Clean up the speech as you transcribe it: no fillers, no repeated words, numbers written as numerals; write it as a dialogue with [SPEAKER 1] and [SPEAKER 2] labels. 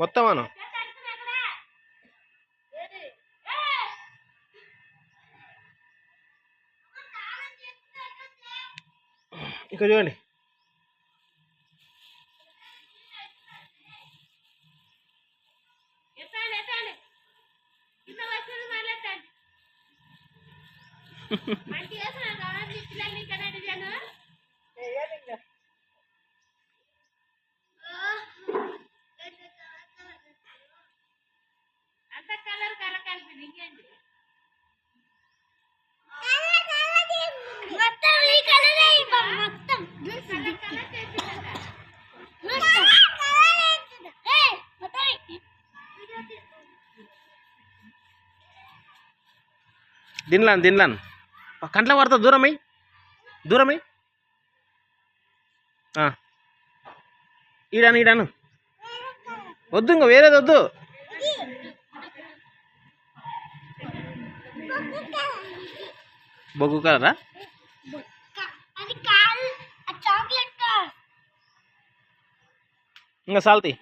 [SPEAKER 1] మొత్తం అను ఇక్కడ చూడండి. దిన్లాన్ కంట్లో పడతా. దూరమై ఈడాను వద్దు, ఇంకా వేరేది వద్దు. బొగ్గు కలరా? ఇంకా సాల్తీ